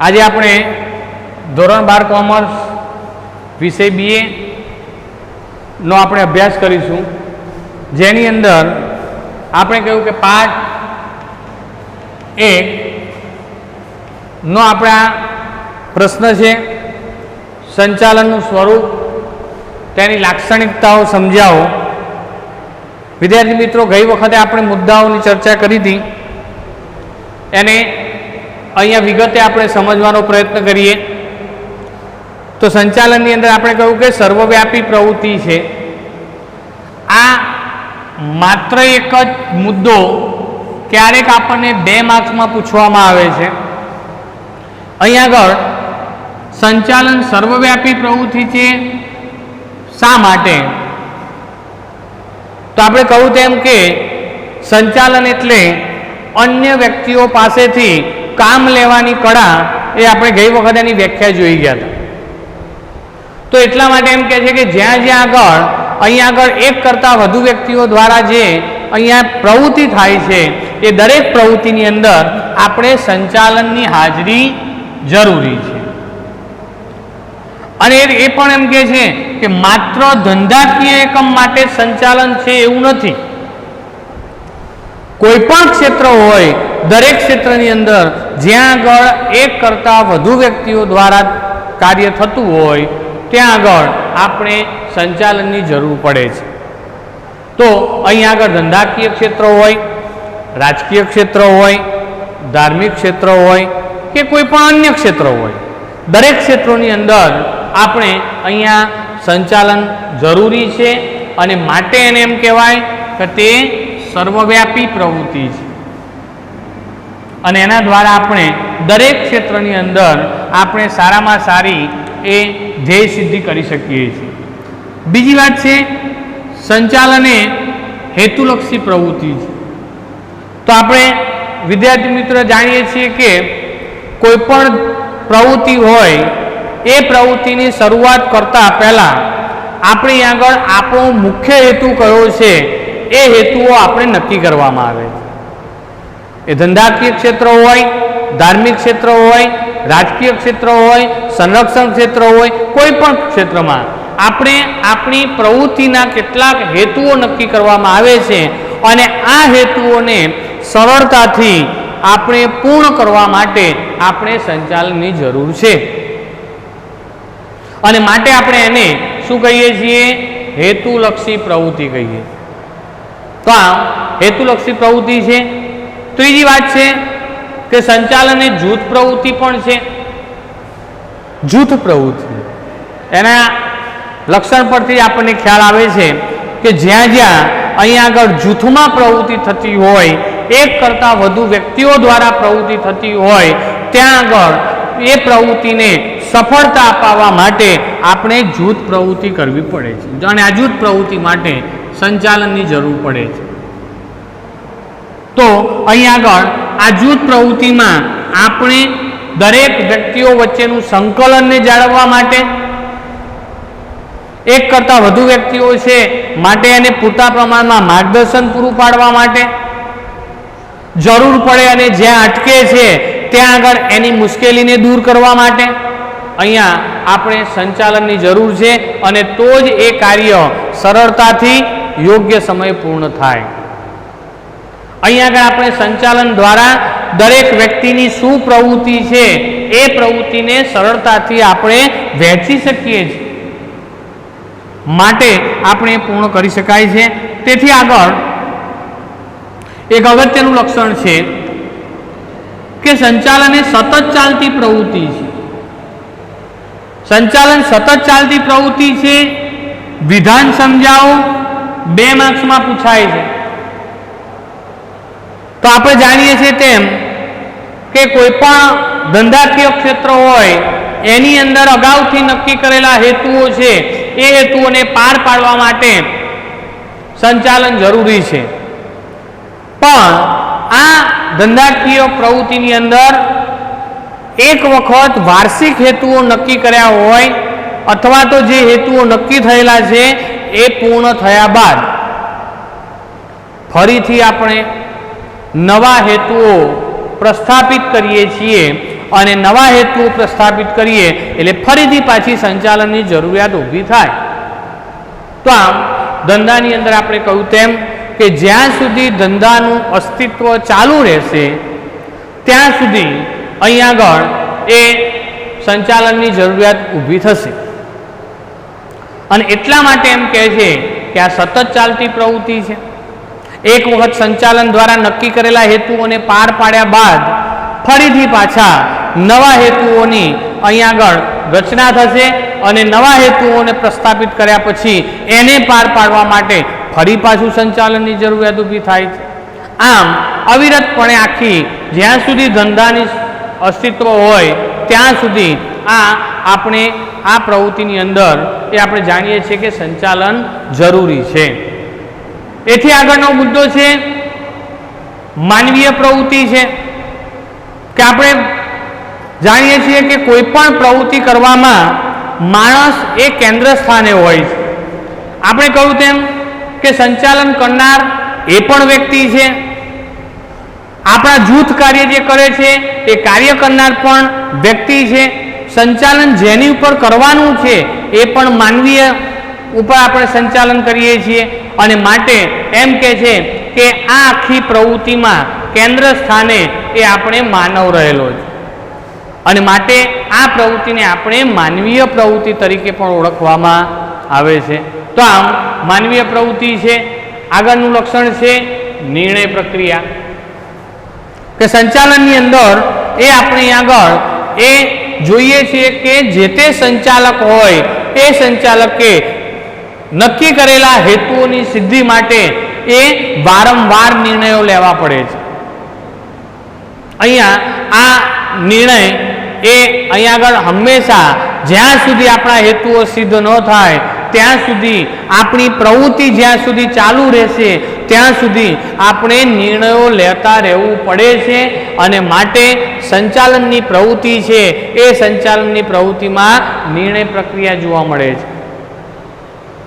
आज આપણે ધોરણ 12 કોમર્સ વિષય BA નો આપણે અભ્યાસ કરીશું, જેની અંદર આપણે કહ્યું કે પાઠ 1 નો આપણા પ્રશ્ન છે સંચાલનનું સ્વરૂપ, તેની લાક્ષણિકતાઓ સમજાવો। વિદ્યાર્થી મિત્રો, ગઈ વખતે આપણે મુદ્દાઓની ચર્ચા કરી હતી, એને અહીંયા વિગતે આપણે સમજવાનો પ્રયત્ન કરીએ તો સંચાલનની અંદર આપણે કહ્યું કે સર્વવ્યાપી પ્રવૃત્તિ છે। આ માત્ર એક જ મુદ્દો ક્યારેક આપણને 2 માર્ક્સમાં પૂછવામાં આવે છે। અહીં આગળ સંચાલન સર્વવ્યાપી પ્રવૃત્તિ છે શા માટે? તો આપણે કહ્યું તેમ કે સંચાલન એટલે અન્ય વ્યક્તિઓ પાસેથી કામ લેવાની કળા, એ આપણે ગઈ વખત એની વ્યાખ્યા જોઈ ગયા હતા। તો એટલા માટે એમ કહે છે કે જ્યાં જ્યાં આગળ અહીંયા આગળ એક કરતાં વધુ વ્યક્તિઓ દ્વારા જે અહીંયા પ્રવૃત્તિ થાય છે, એ દરેક પ્રવૃત્તિની અંદર આપણે સંચાલનની હાજરી જરૂરી છે। અને એ પણ એમ કહે છે કે માત્ર ધંધાકીય એકમ માટે સંચાલન છે એવું નથી। કોઈ પણ ક્ષેત્ર હોય, દરેક ક્ષેત્રની અંદર જ્યાં આગળ એક કરતાં વધુ વ્યક્તિઓ દ્વારા કાર્ય થતું હોય ત્યાં આગળ આપણે સંચાલનની જરૂર પડે છે। તો અહીં આગળ ધંધાકીય ક્ષેત્ર હોય, રાજકીય ક્ષેત્ર હોય, ધાર્મિક ક્ષેત્ર હોય કે કોઈ પણ અન્ય ક્ષેત્ર હોય, દરેક ક્ષેત્રોની અંદર આપણે અહીંયા સંચાલન જરૂરી છે। અને માટે એને એમ કહેવાય કે તે સર્વવ્યાપી પ્રવૃત્તિ છે અને એના દ્વારા આપણે દરેક ક્ષેત્રની અંદર આપણે સારામાં સારી એ ધ્યેય સિદ્ધિ કરી શકીએ છીએ। બીજી વાત છે, સંચાલન એ હેતુલક્ષી પ્રવૃત્તિ છે। તો આપણે વિદ્યાર્થી મિત્રો જાણીએ છીએ કે કોઈ પણ પ્રવૃત્તિ હોય, એ પ્રવૃત્તિની શરૂઆત કરતાં પહેલાં આપણી આગળ આપણો મુખ્ય હેતુ કયો છે એ હેતુઓ આપણે નક્કી કરવામાં આવે છે। એ ધંધાકીય ક્ષેત્ર હોય, ધાર્મિક ક્ષેત્ર હોય, રાજકીય ક્ષેત્ર હોય, સંરક્ષણ ક્ષેત્ર હોય, કોઈ પણ ક્ષેત્રમાં આપણે આપણી પ્રવૃત્તિના કેટલાક હેતુઓ નક્કી કરવામાં આવે છે અને આ હેતુઓને સરળતાથી આપણે પૂર્ણ કરવા માટે આપણે સંચાલનની જરૂર છે અને માટે આપણે એને શું કહીએ છીએ? હેતુલક્ષી પ્રવૃત્તિ કહીએ। તો આ હેતુલક્ષી પ્રવૃત્તિ છે। ત્રીજી વાત છે કે સંચાલન એ જૂથ પ્રવૃત્તિ પણ છે। જૂથ પ્રવૃત્તિ એના લક્ષણ પરથી આપણને ખ્યાલ આવે છે કે જ્યાં જ્યાં અહીંયા આગળ જૂથમાં પ્રવૃત્તિ થતી હોય, એક કરતાં વધુ વ્યક્તિઓ દ્વારા પ્રવૃત્તિ થતી હોય, ત્યાં આગળ એ પ્રવૃત્તિને સફળતા અપાવવા માટે આપણે જૂથ પ્રવૃત્તિ કરવી પડે છે અને આ જૂથ પ્રવૃત્તિ માટે સંચાલનની જરૂર પડે છે। તો અહીં આગળ આ જૂથ પ્રવૃત્તિમાં આપણે દરેક વ્યક્તિઓ વચ્ચેનું સંકલનને જાળવવા માટે, એક કરતાં વધુ વ્યક્તિઓ છે માટે એને પૂરતા પ્રમાણમાં માર્ગદર્શન પૂરું પાડવા માટે, જરૂર પડે અને જ્યાં અટકે છે ત્યાં આગળ એની મુશ્કેલીને દૂર કરવા માટે અહીંયા આપણે સંચાલનની જરૂર છે અને તો જ એ કાર્ય સરળતાથી યોગ્ય સમયે પૂર્ણ થાય। અહીં આગળ આપણે સંચાલન દ્વારા દરેક વ્યક્તિની શું પ્રવૃત્તિ છે એ પ્રવૃત્તિને સરળતાથી આપણે વહેંચી શકીએ છીએ, માટે આપણે પૂર્ણ કરી શકાય છે। તેથી આગળ એક અગત્યનું લક્ષણ છે કે સંચાલન એ સતત ચાલતી પ્રવૃત્તિ છે। સંચાલન સતત ચાલતી પ્રવૃત્તિ છે। વિધાન સમજાવો 2 માર્ક્સમાં પૂછાય છે। તો આપણે જાણીએ છીએ તેમ કે કોઈ પણ ધંધાકીય ક્ષેત્ર હોય, એની અંદર અગાઉથી નક્કી કરેલા હેતુઓ છે, એ હેતુઓને પાર પાડવા માટે સંચાલન જરૂરી છે। પણ આ ધંધાકીય પ્રવૃત્તિની અંદર એક વખત વાર્ષિક હેતુઓ નક્કી કર્યા હોય અથવા તો જે હેતુઓ નક્કી થયેલા છે એ પૂર્ણ થયા બાદ ફરીથી આપણે નવા હેતુઓ પ્રસ્થાપિત કરીએ છીએ અને નવા હેતુઓ પ્રસ્થાપિત કરીએ એટલે ફરીથી પાછી સંચાલનની જરૂરિયાત ઊભી થાય. તો આમ ધંધાની અંદર આપણે કહ્યું તેમ કે જ્યાં સુધી ધંધાનું અસ્તિત્વ ચાલુ રહેશે ત્યાં સુધી અહીં આગળ એ સંચાલનની જરૂરિયાત ઊભી થશે. અને એટલા માટે એમ કહે છે કે આ સતત ચાલતી પ્રવૃત્તિ છે. એક વખત સંચાલન દ્વારા નક્કી કરેલા હેતુઓને પાર પાડ્યા બાદ ફરીથી પાછા નવા હેતુઓની અહીં આગળ રચના થશે અને નવા હેતુઓને પ્રસ્થાપિત કર્યા પછી એને પાર પાડવા માટે ફરી પાછું સંચાલનની જરૂરિયાત ઊભી થાય છે. આમ અવિરતપણે આખી જ્યાં સુધી ધંધાની અસ્તિત્વ હોય ત્યાં સુધી આપણે આ પ્રવૃત્તિની અંદર એ આપણે જાણીએ છીએ કે સંચાલન જરૂરી છે. એથી આગળનો મુદ્દો છે માનવીય પ્રવૃત્તિ છે કે આપણે જાણીએ છીએ કે કોઈ પણ પ્રવૃત્તિ કરવામાં માણસ એ કેન્દ્ર સ્થાને હોય છે. આપણે કહ્યું તેમ કે સંચાલન કરનાર એ પણ વ્યક્તિ છે. આપણા જૂથ કાર્ય જે કરે છે એ કાર્ય કરનાર પણ વ્યક્તિ છે. સંચાલન જેની ઉપર કરવાનું છે એ પણ માનવીય ઉપર આપણે સંચાલન કરીએ છીએ અને માટે એમ કે છે કે આ આખી પ્રવૃત્તિમાં કેન્દ્ર સ્થાને એ આપણે માનવ રહેલો છે અને માટે આ પ્રવૃત્તિને આપણે માનવીય પ્રવૃત્તિ તરીકે પણ ઓળખવામાં આવે છે. તો આમ માનવીય પ્રવૃત્તિ છે. આગળનું લક્ષણ છે નિર્ણય પ્રક્રિયા કે સંચાલનની અંદર એ આપણે આગળ એ જોઈએ છીએ કે જે તે સંચાલક હોય એ સંચાલકે નક્કી કરેલા હેતુઓની સિદ્ધિ માટે એ વારંવાર નિર્ણયો લેવા પડે છે. અહીંયા આ નિર્ણય એ અહીંયા આગળ હંમેશા જ્યાં સુધી આપણા હેતુઓ સિદ્ધ ન થાય ત્યાં સુધી આપણી પ્રવૃત્તિ જ્યાં સુધી ચાલુ રહેશે ત્યાં સુધી આપણે નિર્ણયો લેતા રહેવું પડે છે અને માટે સંચાલનની પ્રવૃત્તિ છે એ સંચાલનની પ્રવૃત્તિમાં નિર્ણય પ્રક્રિયા જોવા મળે છે.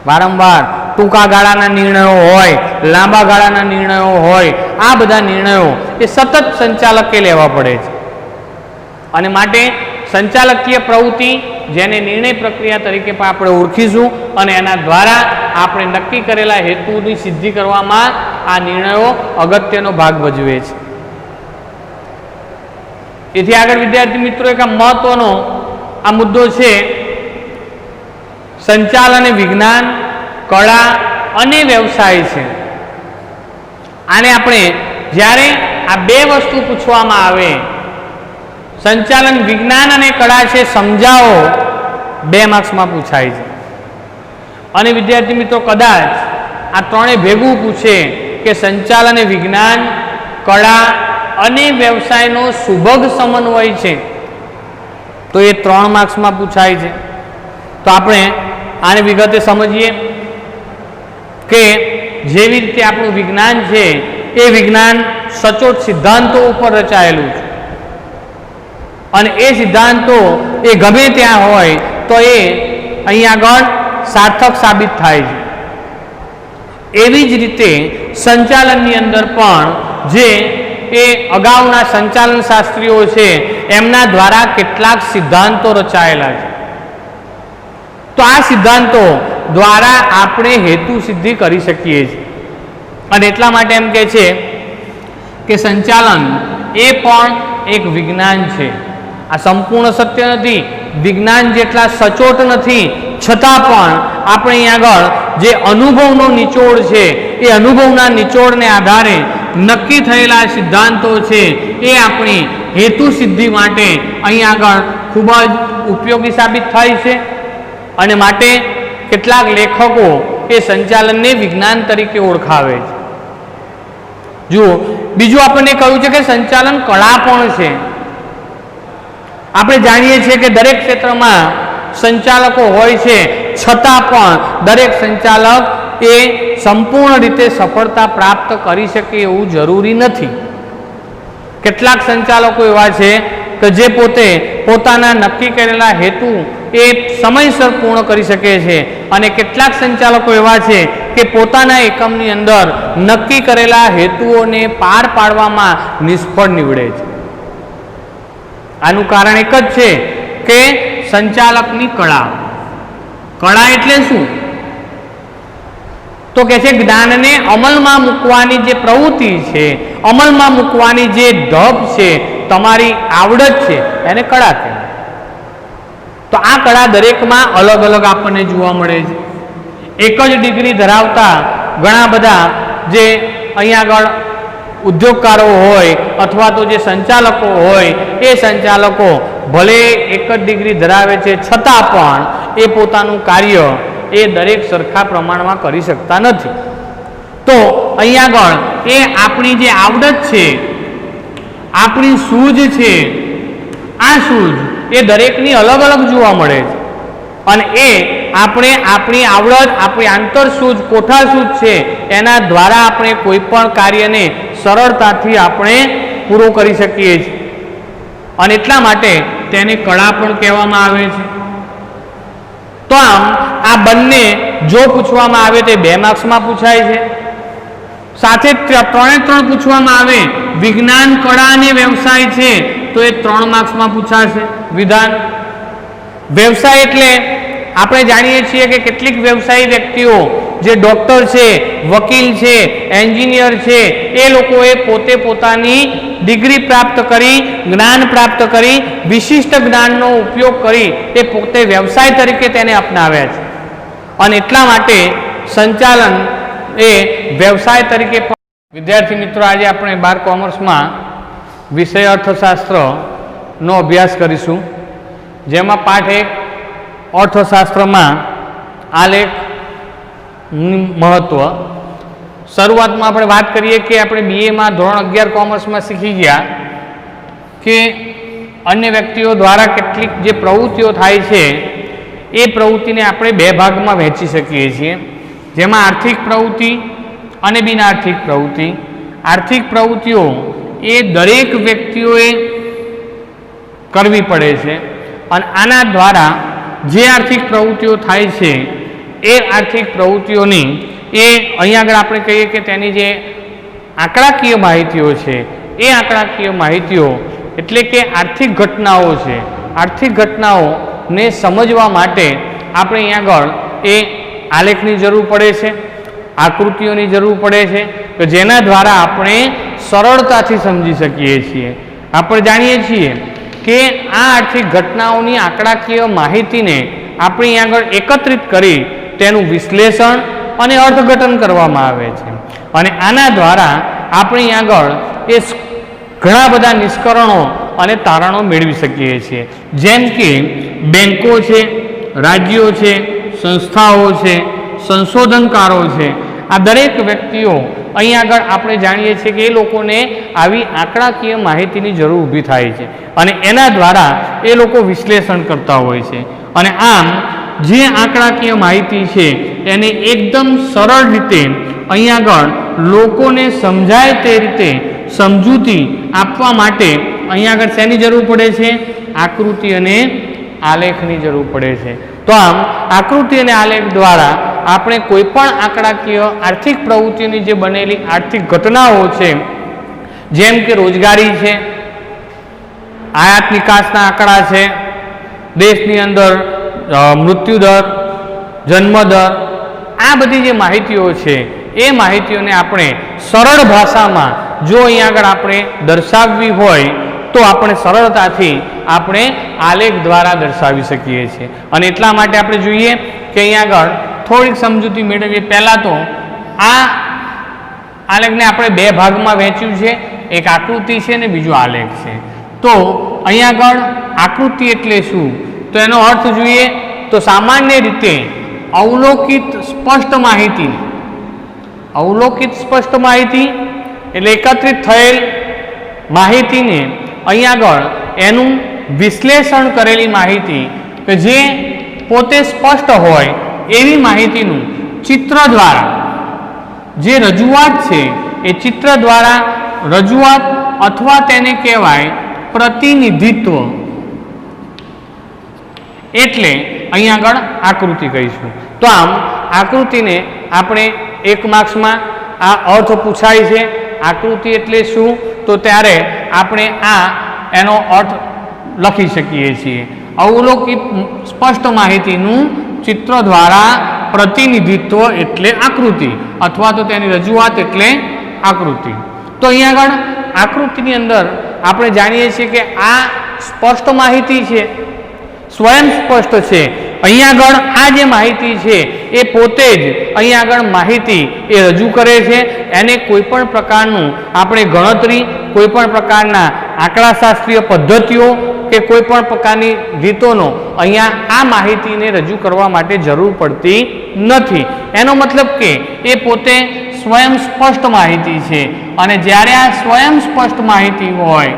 વારંવાર ટૂંકા ગાળાના નિર્ણયો હોય, લાંબા ગાળાના નિર્ણયો હોય, આ બધા નિર્ણયો એ સતત સંચાલકે લેવા પડે છે અને માટે સંચાલકીય પ્રવૃત્તિ જેને નિર્ણય પ્રક્રિયા તરીકે પણ આપણે ઓળખીશું અને એના દ્વારા આપણે નક્કી કરેલા હેતુની સિદ્ધિ કરવામાં આ નિર્ણયો અગત્યનો ભાગ ભજવે છે. એથી આગળ વિદ્યાર્થી મિત્રો એક મહત્વનો આ મુદ્દો છે સંચાલન વિજ્ઞાન, કળા અને વ્યવસાય છે. આને આપણે જ્યારે આ બે વસ્તુ પૂછવામાં આવે સંચાલન વિજ્ઞાન અને કળા છે સમજાવો 2 માર્ક્સમાં પૂછાય છે અને વિદ્યાર્થી મિત્રો કદાચ આ ત્રણે ભેગું પૂછે કે સંચાલન વિજ્ઞાન, કળા અને વ્યવસાયનો સુભગ સમન્વય છે તો એ 3 માર્ક્સમાં પૂછાય છે. તો આપણે આને વિગતે સમજીએ કે જેવી રીતે આપણું વિજ્ઞાન છે એ વિજ્ઞાન સચોટ સિદ્ધાંતો ઉપર રચાયેલું છે અને એ સિદ્ધાંતો એ ગમે ત્યાં હોય તો એ અહીં આગળ સાર્થક સાબિત થાય છે. એવી જ રીતે સંચાલનની અંદર પણ જે એ અગાઉના સંચાલન શાસ્ત્રીઓ છે એમના દ્વારા કેટલાક સિદ્ધાંતો રચાયેલા છે. તો આ સિદ્ધાંતો દ્વારા આપણે હેતુ સિદ્ધિ કરી શકીએ છીએ અને એટલા માટે એમ કહે છે કે સંચાલન એ પણ એક વિજ્ઞાન છે. આ સંપૂર્ણ સત્ય નથી, વિજ્ઞાન જેટલા સચોટ નથી, છતાં પણ આપણે અહીં આગળ જે અનુભવનો નિચોડ છે એ અનુભવના નિચોડને આધારે નક્કી થયેલા સિદ્ધાંતો છે એ આપણી હેતુ સિદ્ધિ માટે અહીં આગળ ખૂબ જ ઉપયોગી સાબિત થાય છે અને માટે કેટલાક લેખકો એ સંચાલનને વિજ્ઞાન તરીકે ઓળખાવે છે. જુઓ, બીજું આપણને કહ્યું છે કે સંચાલન કળા પણ છે. આપણે જાણીએ છીએ કે દરેક ક્ષેત્રમાં સંચાલકો હોય છે, છતાં પણ દરેક સંચાલક એ સંપૂર્ણ રીતે સફળતા પ્રાપ્ત કરી શકે એવું જરૂરી નથી. કેટલાક સંચાલકો એવા છે કે જે પોતે પોતાના નક્કી કરેલા હેતુ એ સમયસર પૂર્ણ કરી શકે છે અને કેટલાક સંચાલકો એવા છે કે પોતાના એકમની અંદર નક્કી કરેલા હેતુઓને પાર પાડવામાં નિષ્ફળ નીવડે છે આનું કારણ એક જ છે કે સંચાલકની કળા. કળા એટલે શું? તો કે છે જ્ઞાનને અમલમાં મૂકવાની જે પ્રવૃત્તિ છે, અમલમાં મૂકવાની જે ઢબ છે, તમારી આવડત છે, એને કળા કહેવાય. તો આ કળા દરેકમાં અલગ અલગ આપણને જોવા મળે છે. એક જ ડિગ્રી ધરાવતા ઘણા બધા જે અહીંયા આગળ ઉદ્યોગકારો હોય અથવા તો જે સંચાલકો હોય, એ સંચાલકો ભલે એક જ ડિગ્રી ધરાવે છે છતાં પણ એ પોતાનું કાર્ય એ દરેક સરખા પ્રમાણમાં કરી શકતા નથી. તો અહીંયા આગળ એ આપણી જે આવડત છે, આપણી સૂઝ છે, આ સૂઝ એ દરેકની અલગ અલગ જોવા મળે છે. અને એ આપણે આપણી આવડત, આપણી આંતરસૂઝ, કોઠાસૂઝ છે, એના દ્વારા આપણે કોઈ પણ કાર્યને સરળતાથી આપણે પૂરો કરી શકીએ છીએ. અને એટલા માટે તેને કળા પણ કહેવામાં આવે છે. તો આમ આ બંને જો પૂછવામાં આવે તો 2 માર્ક્સમાં પૂછાય છે. સાથે 3 પૂછવામાં આવે, વિજ્ઞાન, કળા અને વ્યવસાય છે તો એ 3 માર્ક્સમાં પૂછાશે. વિધાન વ્યવસાય એટલે આપણે જાણીએ છીએ કે કેટલીક વ્યવસાયી વ્યક્તિઓ જે ડૉક્ટર છે, વકીલ છે, એન્જિનિયર છે, એ લોકોએ પોતે પોતાની ડિગ્રી પ્રાપ્ત કરી, જ્ઞાન પ્રાપ્ત કરી, વિશિષ્ટ જ્ઞાનનો ઉપયોગ કરી એ પોતે વ્યવસાય તરીકે તેને અપનાવ્યા છે. અને એટલા માટે સંચાલન એ વ્યવસાય તરીકે પણ. વિદ્યાર્થી મિત્રો, આજે આપણે 12 કોમર્સમાં વિષય અર્થશાસ્ત્રનો અભ્યાસ કરીશું, જેમાં પાઠ 1 અર્થશાસ્ત્રમાં આલેખ મહત્વ. શરૂઆતમાં આપણે વાત કરીએ કે આપણે બીએમાં ધોરણ 11 કોમર્સમાં શીખી ગયા કે અન્ય વ્યક્તિઓ દ્વારા કેટલીક જે પ્રવૃત્તિઓ થાય છે એ પ્રવૃત્તિને આપણે 2 ભાગમાં વહેંચી શકીએ છીએ, જેમાં આર્થિક પ્રવૃત્તિ અને બિનઆર્થિક પ્રવૃત્તિ. આર્થિક પ્રવૃત્તિઓ એ દરેક વ્યક્તિઓએ કરવી પડે છે અને આના દ્વારા જે આર્થિક પ્રવૃત્તિઓ થાય છે એ આર્થિક પ્રવૃત્તિઓની એ અહીંયા આગળ આપણે કહીએ કે તેની જે આંકડાકીય માહિતીઓ છે, એ આંકડાકીય માહિતીઓ એટલે કે આર્થિક ઘટનાઓ છે, આર્થિક ઘટનાઓને સમજવા માટે આપણે અહીંયા આગળ એ આલેખની જરૂર પડે છે, આકૃતિઓની જરૂર પડે છે, કે જેના દ્વારા આપણે સરળતાથી સમજી શકીએ છીએ. આપણે જાણીએ છીએ કે આ આર્થિક ઘટનાઓની આંકડાકીય માહિતીને આપણે અહીં આગળ એકત્રિત કરી તેનું વિશ્લેષણ અને અર્થઘટન કરવામાં આવે છે. અને આના દ્વારા આપણે અહીં આગળ એ ઘણા બધા નિષ્કરણો અને તારણો મેળવી શકીએ છીએ. જેમ કે બેંકો છે, રાજ્યો છે, સંસ્થાઓ છે, સંશોધનકારો છે, આ દરેક વ્યક્તિઓ અહીં આગળ આપણે જાણીએ છીએ કે એ લોકોને આવી આંકડાકીય માહિતીની જરૂર ઊભી થાય છે અને એના દ્વારા એ લોકો વિશ્લેષણ કરતા હોય છે. અને આમ જે આંકડાકીય માહિતી છે એને એકદમ સરળ રીતે અહીં આગળ લોકોને સમજાય તે રીતે સમજૂતી આપવા માટે અહીં આગળ શેની જરૂર પડે છે? આકૃતિ અને આલેખની જરૂર પડે છે. તો આમ આકૃતિ અને આલેખ દ્વારા આપણે કોઈ પણ આંકડાકીય આર્થિક પ્રવૃત્તિઓની જે બનેલી આર્થિક ઘટનાઓ છે, જેમ કે રોજગારી છે, આયાત નિકાસના આંકડા છે, દેશની અંદર મૃત્યુદર, જન્મદર, આ બધી જે માહિતીઓ છે એ માહિતીઓને આપણે સરળ ભાષામાં જો અહીં આગળ આપણે દર્શાવવી હોય તો આપણે સરળતાથી આપણે આલેખ દ્વારા દર્શાવી શકીએ છીએ. અને એટલા માટે આપણે જોઈએ કે અહીં આગળ થોડીક સમજૂતી મેળવીએ. પહેલાં તો આ આલેખને આપણે 2 ભાગમાં વહેંચ્યું છે, એક આકૃતિ છે ને બીજો આલેખ છે. તો અહીં આગળ આકૃતિ એટલે શું, તો એનો અર્થ જોઈએ તો સામાન્ય રીતે અવલોકિત સ્પષ્ટ માહિતી, અવલોકિત સ્પષ્ટ માહિતી એટલે એકત્રિત થયેલ માહિતીને અહીં આગળ એનું વિશ્લેષણ કરેલી માહિતી કે જે પોતે સ્પષ્ટ હોય એવી માહિતીનું ચિત્ર દ્વારા જે રજૂઆત છે એ ચિત્ર દ્વારા રજૂઆત અથવા તેને કહેવાય પ્રતિનિધિત્વ, એટલે અહીં આગળ આકૃતિ કહીશું. તો આમ આકૃતિને આપણે 1 માર્ક્સમાં આ અર્થ પૂછાય છે. આકૃતિ એટલે શું, તો ત્યારે આપણે એનો અર્થ લખી શકીએ છીએ। અવલોકિત સ્પષ્ટ માહિતીનું ચિત્ર દ્વારા પ્રતિનિધિત્વ એટલે આકૃતિ અથવા તો તેની રજૂઆત એટલે આકૃતિ। તો અહીંયા આગળ આકૃતિની અંદર આપણે જાણીએ છીએ કે આ સ્પષ્ટ માહિતી છે, સ્વયં સ્પષ્ટ છે। અહીંયા આગળ આ જે માહિતી છે એ પોતે જ અહીંયા આગળ માહિતી એ રજૂ કરે છે। એને કોઈ પણ પ્રકારનું આપણે ગણતરી, કોઈ પણ પ્રકારના આંકડાશાસ્ત્રીય પદ્ધતિઓ કે કોઈ પણ પ્રકારની રીતોનો અહીંયા આ માહિતીને રજૂ કરવા માટે જરૂર પડતી નથી। એનો મતલબ કે એ પોતે સ્વયં સ્પષ્ટ માહિતી છે અને જ્યારે આ સ્વયં સ્પષ્ટ માહિતી હોય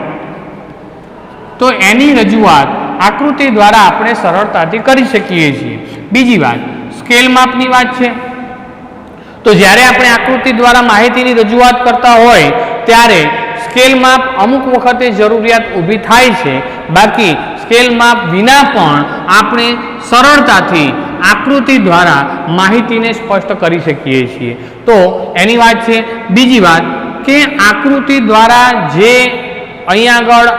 તો એની રજૂઆત આકૃતિ દ્વારા આપણે સરળતાથી કરી શકીએ છીએ। બીજી વાત સ્કેલ માપની વાત છે। તો જ્યારે આપણે આકૃતિ દ્વારા માહિતીની રજૂઆત કરતા હોય ત્યારે સ્કેલ માપ અમુક વખતે જરૂરિયાત ઊભી થાય છે, બાકી સ્કેલ માપ વિના પણ આપણે સરળતાથી આકૃતિ દ્વારા માહિતીને સ્પષ્ટ કરી શકીએ છીએ। તો એની વાત છે। બીજી વાત કે આકૃતિ દ્વારા જે અહીંયા આગળ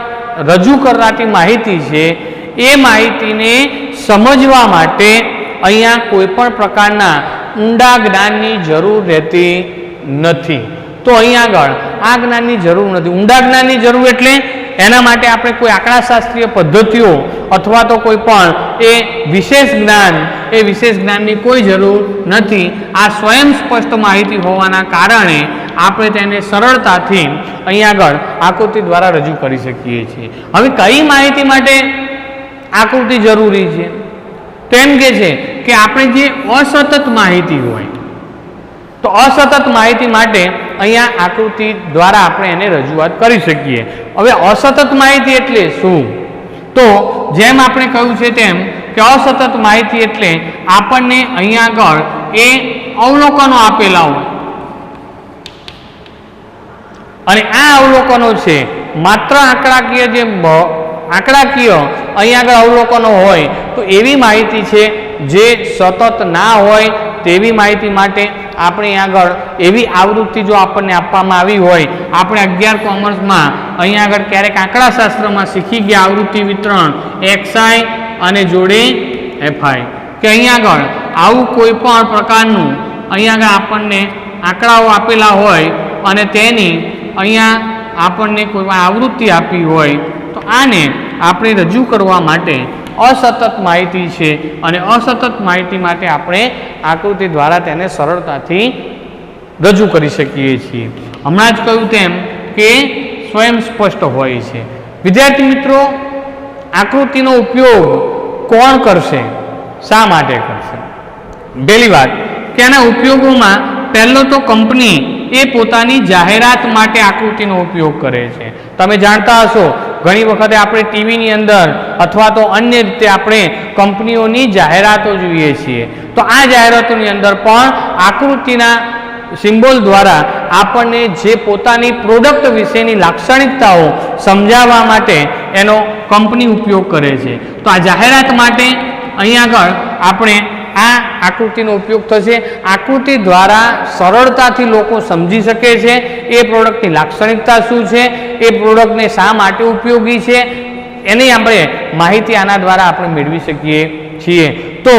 રજૂ કરાતી માહિતી છે એ માહિતીને સમજવા માટે અહીંયા કોઈ પણ પ્રકારના ઊંડા જ્ઞાનની જરૂર રહેતી નથી। તો અહીંયા આગળ આ જ્ઞાનની જરૂર નથી। ઊંડા જ્ઞાનની જરૂર એટલે એના માટે આપણે કોઈ આંકડાશાસ્ત્રીય પદ્ધતિઓ અથવા તો કોઈ પણ એ વિશેષ જ્ઞાનની કોઈ જરૂર નથી। આ સ્વયં સ્પષ્ટ માહિતી હોવાના કારણે આપણે તેને સરળતાથી અહીંયા આગળ આકૃતિ દ્વારા રજૂ કરી શકીએ છીએ। હવે કઈ માહિતી માટે આકૃતિ જરૂરી છે? તો એમ કે છે કે આપણે જે અસતત માહિતી હોય તો અસતત માહિતી માટે અહીંયા આકૃતિ દ્વારા આપણે એને રજૂઆત કરી શકીએ। હવે અસતત માહિતી એટલે શું? તો જેમ આપણે કહ્યું છે તેમ કે અસતત માહિતી એટલે આપણને અહીંયા આગળ એ અવલોકનો આપેલા હોય અને આ અવલોકનો છે માત્ર આંકડાકીય અહીંયા આગળ અવલોકનો હોય તો એવી માહિતી છે જે સતત ના હોય તેવી માહિતી માટે આપણે આગળ એવી આવૃત્તિ જો આપણને આપવામાં આવી હોય, આપણે 11 કોમર્સમાં અહીંયા આગળ ક્યારેક આંકડાશાસ્ત્રમાં શીખી ગયા આવૃત્તિ વિતરણ XI અને જોડે FI કે અહીંયા આગળ આવું કોઈ પણ પ્રકારનું અહીંયા આગળ આપણને આંકડાઓ આપેલા હોય અને તેની અહીંયા આપણને કોઈ આવૃત્તિ આપી હોય તો આને આપણે રજૂ કરવા માટે અસતત માહિતી છે અને અસતત માહિતી માટે આપણે આકૃતિ દ્વારા તેને સરળતાથી રજૂ કરી શકીએ છીએ। હમણાં જ કહ્યું તેમ કે સ્વયં સ્પષ્ટ હોય છે। વિદ્યાર્થી મિત્રો, આકૃતિનો ઉપયોગ કોણ કરશે, શા માટે કરશે? પહેલી વાત કે આના ઉપયોગોમાં પહેલો તો કંપની એ પોતાની જાહેરાત માટે આકૃતિનો ઉપયોગ કરે છે। તમે જાણતા હશો ઘણી વખતે આપણે ટીવીની અંદર અથવા તો અન્ય રીતે આપણે કંપનીઓની જાહેરાતો જોઈએ છીએ તો આ જાહેરાતોની અંદર પણ આકૃતિના સિમ્બોલ દ્વારા આપણને જે પોતાની પ્રોડક્ટ વિશેની લાક્ષણિકતાઓ સમજાવવા માટે એનો કંપની ઉપયોગ કરે છે। તો આ જાહેરાત માટે અહીં આગળ આપણે આ આકૃતિનો ઉપયોગ થશે। આકૃતિ દ્વારા સરળતાથી લોકો સમજી શકે છે એ પ્રોડક્ટની લાક્ષણિકતા શું છે, એ પ્રોડક્ટને શા માટે ઉપયોગી છે, એની આપણે માહિતી આના દ્વારા આપણે મેળવી શકીએ છીએ। તો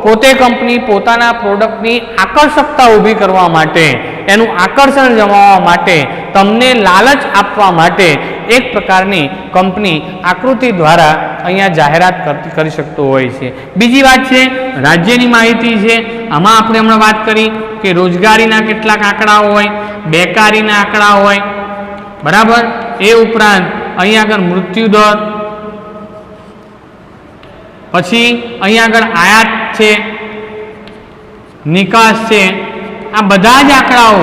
પોતે કંપની પોતાના પ્રોડક્ટની આકર્ષકતા ઊભી કરવા માટે, એનું આકર્ષણ જમાવવા માટે, તમને લાલચ આપવા માટે એક પ્રકારની કંપની આકૃતિ દ્વારા અહીંયા જાહેરાત કરી શકતો હોય છે। બીજી વાત છે રાજ્યની માહિતી છે। આમાં આપણે હમણાં વાત કરી કે રોજગારીના કેટલાક આંકડાઓ હોય, બેકારીના આંકડા હોય, બરાબર। એ ઉપરાંત અહીંયા આગળ મૃત્યુદર, પછી અહીંયા આગળ આયાત છે, નિકાસ છે, આ બધા જ આંકડાઓ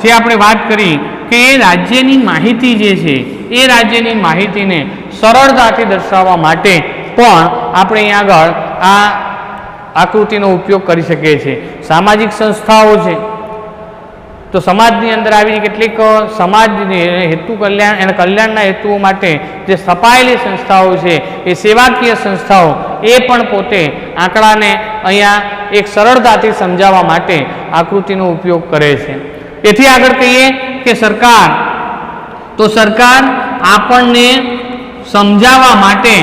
જે આપણે વાત કરી કે એ રાજ્યની માહિતી જે છે એ રાજ્યની માહિતીને સરળતાથી દર્શાવવા માટે પણ આપણે અહીં આગળ આ આકૃતિનો ઉપયોગ કરી શકીએ છીએ। સામાજિક સંસ્થાઓ છે તો સમાજની અંદર આવી કેટલીક સમાજની હેતુ કલ્યાણના હેતુઓ માટે જે સ્થપાયેલી સંસ્થાઓ છે એ સેવાકીય સંસ્થાઓ એ પણ પોતે આંકડાને અહીંયા એક સરળતાથી સમજાવવા માટે આકૃતિનો ઉપયોગ કરે છે। એથી આગળ કહીએ કે સરકાર, તો સરકાર આપણને સમજાવવા માટે,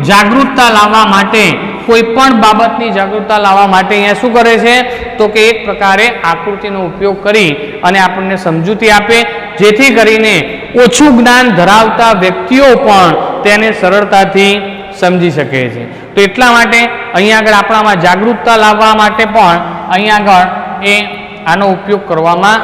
જાગૃતતા લાવવા માટે, કોઈ પણ બાબતની જાગૃતતા લાવવા માટે અહીંયા શું કરે છે તો કે એક પ્રકારે આકૃતિનો ઉપયોગ કરી અને આપણને સમજૂતી આપે, જેથી કરીને ઓછું જ્ઞાન ધરાવતા વ્યક્તિઓ પણ તેને સરળતાથી સમજી શકે છે. તો એટલા માટે અહીંયા આગળ આપણામાં જાગૃતતા લાવવા માટે પણ અહીંયા આગળ આનો ઉપયોગ કરવામાં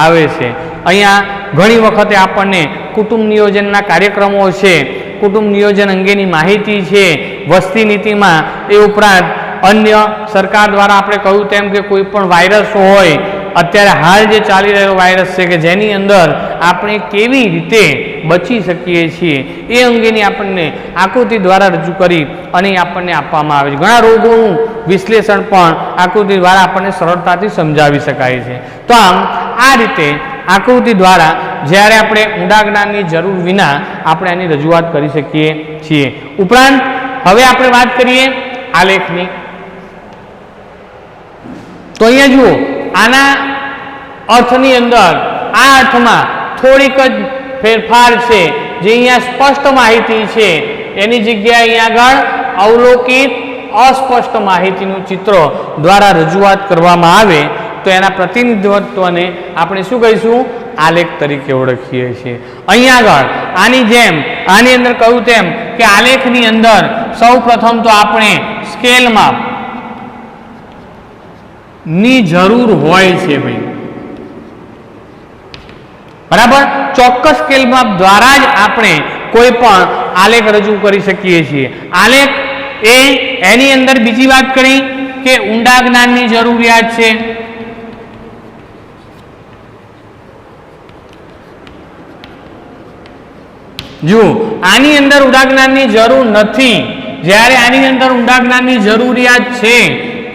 આવે છે. અહીંયા ઘણી વખતે આપણને કુટુંબ નિયોજનના કાર્યક્રમો છે, કુટુંબ નિયોજન અંગેની માહિતી છે, વસ્તી નીતિમાં, એ ઉપરાંત અન્ય સરકાર દ્વારા આપણે કહ્યું તેમ કે કોઈ પણ વાયરસ હોય, અત્યારે હાલ જે ચાલી રહેલો વાયરસ છે કે જેની અંદર આપણે કેવી રીતે બચી શકીએ છીએ એ અંગેની આપણને આકૃતિ દ્વારા રજૂ કરી અને આપણને આપવામાં આવે છે. ઘણા રોગોનું વિશ્લેષણ પણ આકૃતિ દ્વારા આપણને સરળતાથી સમજાવી શકાય છે. તો આમ આ રીતે આકૃતિ દ્વારા જ્યારે આપણે ઊંડા જ્ઞાનની જરૂર વિના આપણે આની રજૂઆત કરી શકીએ છીએ. ઉપરાંત હવે આપણે વાત કરીએ આલેખની. તો અહીંયા જુઓ, આના અર્થની અંદર આ અર્થમાં થોડીક જ ફેરફાર છે. જે અહીંયા સ્પષ્ટ માહિતી છે એની જગ્યાએ અહીંયા આગળ અવલોકિત અસ્પષ્ટ માહિતીનું ચિત્ર દ્વારા રજૂઆત કરવામાં આવે તો એના પ્રતિનિધિત્વને આપણે શું કહીશું? આલેખ તરીકે ઓળખીએ છીએ. અહીંયા આગળ આની જેમ આની અંદર કહ્યું તેમ કે આલેખની અંદર સૌ પ્રથમ તો આપણે સ્કેલ માપ ની જરૂર હોય છે ભાઈ, બરાબર. ચોક્કસ સ્કેલ માપ દ્વારા જ આપણે કોઈ પણ આલેખ રજૂ કરી શકીએ છીએ. આલેખ એની અંદર બીજી વાત કરી કે ઊંડા જ્ઞાનની જરૂરિયાત છે. જુઓ, આની અંદર ઊંડા જ્ઞાનની જરૂર નથી, જ્યારે આની અંદર ઊંડા જ્ઞાનની જરૂરિયાત છે.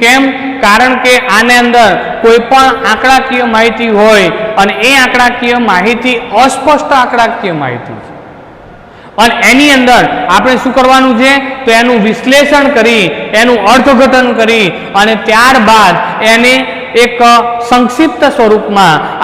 કેમ? કારણ કે આની અંદર કોઈ પણ આંકડાકીય માહિતી હોય અને એ આંકડાકીય માહિતી અસ્પષ્ટ આંકડાકીય માહિતી છે અને એની અંદર આપણે શું કરવાનું છે તો એનું વિશ્લેષણ કરી, એનું અર્થઘટન કરી અને ત્યારબાદ એને એક સંક્ષિપ્ત સ્વરૂપમાં